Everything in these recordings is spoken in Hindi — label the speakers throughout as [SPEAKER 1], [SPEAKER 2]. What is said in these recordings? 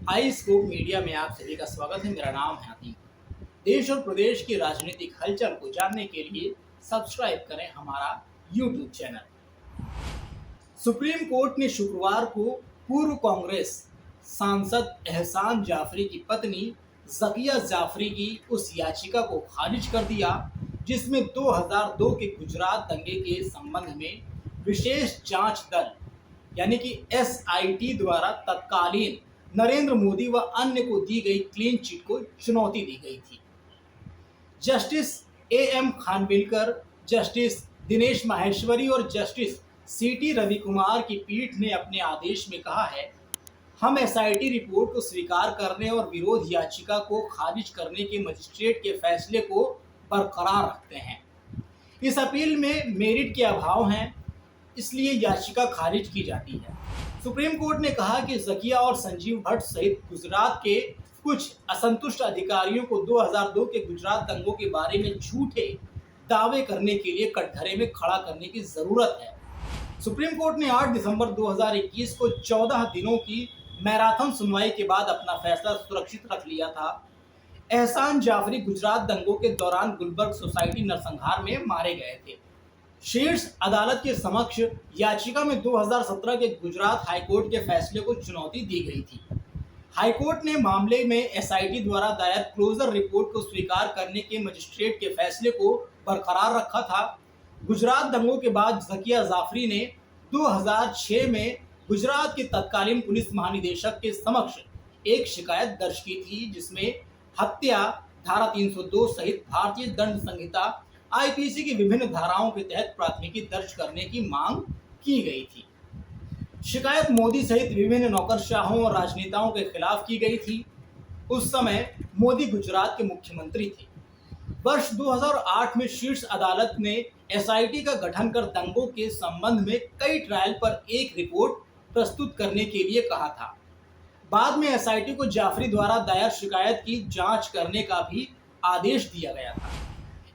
[SPEAKER 1] आई स्कोप मीडिया में आप सभी का स्वागत है। मेरा नाम है अतीक। देश और प्रदेश की राजनीतिक हलचल को जानने के लिए सब्सक्राइब करें हमारा यूट्यूब चैनल। सुप्रीम कोर्ट ने शुक्रवार को पूर्व कांग्रेस सांसद एहसान जाफरी की पत्नी जकिया जाफरी की उस याचिका को खारिज कर दिया जिसमें 2002 के गुजरात दंगे के संबंध में विशेष जांच दल यानी कि एसआईटी द्वारा तत्कालीन नरेंद्र मोदी व अन्य को दी गई क्लीन चिट को चुनौती दी गई थी। Justice AM Khanwilkar, justice Dinesh Maheshwari और जस्टिस सीटी रविकुमार की पीठ ने अपने आदेश में कहा है, हम एसआईटी रिपोर्ट को स्वीकार करने और विरोध याचिका को खारिज करने के मजिस्ट्रेट के फैसले को बरकरार रखते हैं। इस अपील में मेरिट के अभाव हैं, इसलिए याचिका खारिज की जाती है। सुप्रीम कोर्ट ने कहा कि जकिया और संजीव भट्ट सहित गुजरात के कुछ असंतुष्ट अधिकारियों को 2002 के गुजरात दंगों के बारे में झूठे दावे करने के लिए कटघरे में खड़ा करने की जरूरत है। सुप्रीम कोर्ट ने 8 दिसंबर 2021 को 14 दिनों की मैराथन सुनवाई के बाद अपना फैसला सुरक्षित रख लिया था। एहसान जाफरी गुजरात दंगों के दौरान गुलबर्ग सोसाइटी नरसंहार में मारे गए थे। शीर्ष अदालत के समक्ष याचिका में 2017 के गुजरात हाईकोर्ट के फैसले को चुनौती दी गई थी। हाईकोर्ट ने मामले में एसआईटी द्वारा दायर क्लोजर रिपोर्ट को स्वीकार करने के मजिस्ट्रेट के फैसले को बरकरार रखा था। गुजरात दंगों के बाद जकिया जाफरी ने 2006 में गुजरात के तत्कालीन पुलिस महानिदेशक के समक्ष एक शिकायत दर्ज की थी जिसमें हत्या धारा 302 सहित भारतीय दंड संहिता आईपीसी की विभिन्न धाराओं के तहत प्राथमिकी दर्ज करने की मांग की गई थी। शिकायत मोदी सहित विभिन्न नौकरशाहों और राजनेताओं के खिलाफ की गई थी। उस समय मोदी गुजरात के मुख्यमंत्री थे। वर्ष 2008 में शीर्ष अदालत ने एसआईटी का गठन कर दंगों के संबंध में कई ट्रायल पर एक रिपोर्ट प्रस्तुत करने के लिए कहा था। बाद में एसआईटी को जाफरी द्वारा दायर शिकायत की जांच करने का भी आदेश दिया गया था।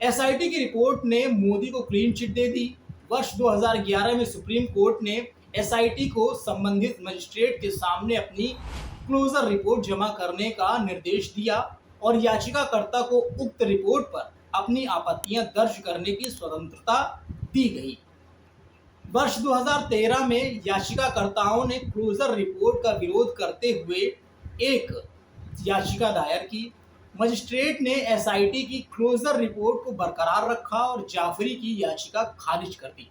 [SPEAKER 1] एसआईटी की रिपोर्ट ने मोदी को क्लीन चिट दे दी। वर्ष 2011 में सुप्रीम कोर्ट ने एसआईटी को संबंधित मजिस्ट्रेट के सामने अपनी क्लोजर रिपोर्ट जमा करने का निर्देश दिया और याचिकाकर्ता को उक्त रिपोर्ट पर अपनी आपत्तियां दर्ज करने की स्वतंत्रता दी गई। वर्ष 2013 में याचिकाकर्ताओं ने क्लोजर रिपोर्ट का विरोध करते हुए एक याचिका दायर की। मजिस्ट्रेट ने एसआईटी की क्लोजर रिपोर्ट को बरकरार रखा और जाफरी की याचिका खारिज कर दी,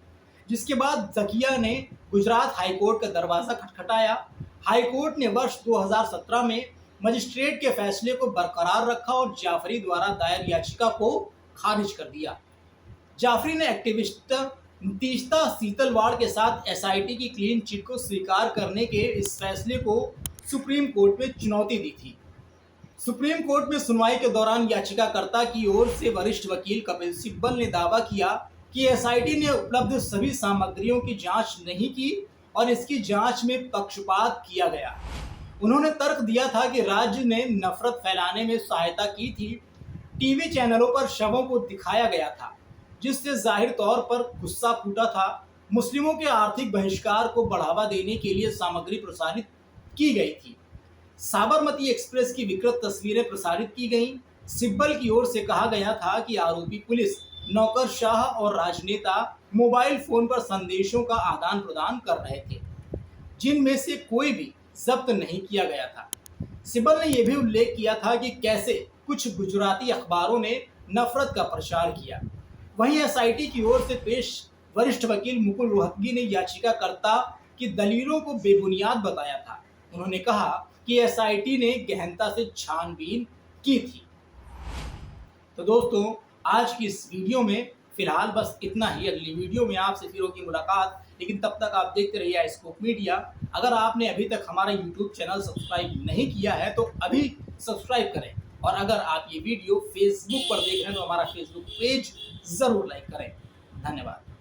[SPEAKER 1] जिसके बाद जकिया ने गुजरात हाईकोर्ट का दरवाजा खटखटाया। हाईकोर्ट ने वर्ष 2017 में मजिस्ट्रेट के फैसले को बरकरार रखा और जाफरी द्वारा दायर याचिका को खारिज कर दिया। जाफरी ने एक्टिविस्ट तीस्ता सीतलवाड़ के साथ एसआईटी की क्लीन चिट को स्वीकार करने के इस फैसले को सुप्रीम कोर्ट में चुनौती दी थी। सुप्रीम कोर्ट में सुनवाई के दौरान याचिकाकर्ता की ओर से वरिष्ठ वकील कपिल सिब्बल ने दावा किया कि एसआईटी ने उपलब्ध सभी सामग्रियों की जांच नहीं की और इसकी जांच में पक्षपात किया गया। उन्होंने तर्क दिया था कि राज्य ने नफरत फैलाने में सहायता की थी। टीवी चैनलों पर शवों को दिखाया गया था जिससे जाहिर तौर पर गुस्सा फूटा था। मुस्लिमों के आर्थिक बहिष्कार को बढ़ावा देने के लिए सामग्री प्रसारित की गई थी। साबरमती एक्सप्रेस की विकृत तस्वीरें प्रसारित की गईं। सिब्बल की ओर से कहा गया था कि आरोपी पुलिस, नौकरशाह और राजनेता मोबाइल फोन पर संदेशों का आदान प्रदान कर रहे थे जिनमें से कोई भी जब्त नहीं किया गया था। सिब्बल ने यह भी उल्लेख किया था कि कैसे कुछ गुजराती अखबारों ने नफरत का प्रचार किया। वहीं एसआईटी की ओर से पेश वरिष्ठ वकील मुकुल रोहतगी ने याचिकाकर्ता की दलीलों को बेबुनियाद बताया था। उन्होंने कहा कि एसआईटी ने गहनता से छानबीन की थी। तो दोस्तों, आज की इस वीडियो में फिलहाल बस इतना ही। अगली वीडियो में आपसे फिर होगी मुलाकात, लेकिन तब तक आप देखते रहिए आई स्कोप मीडिया। अगर आपने अभी तक हमारा यूट्यूब चैनल सब्सक्राइब नहीं किया है तो अभी सब्सक्राइब करें, और अगर आप ये वीडियो फेसबुक पर देख रहे हैं तो हमारा फेसबुक पेज ज़रूर लाइक करें। धन्यवाद।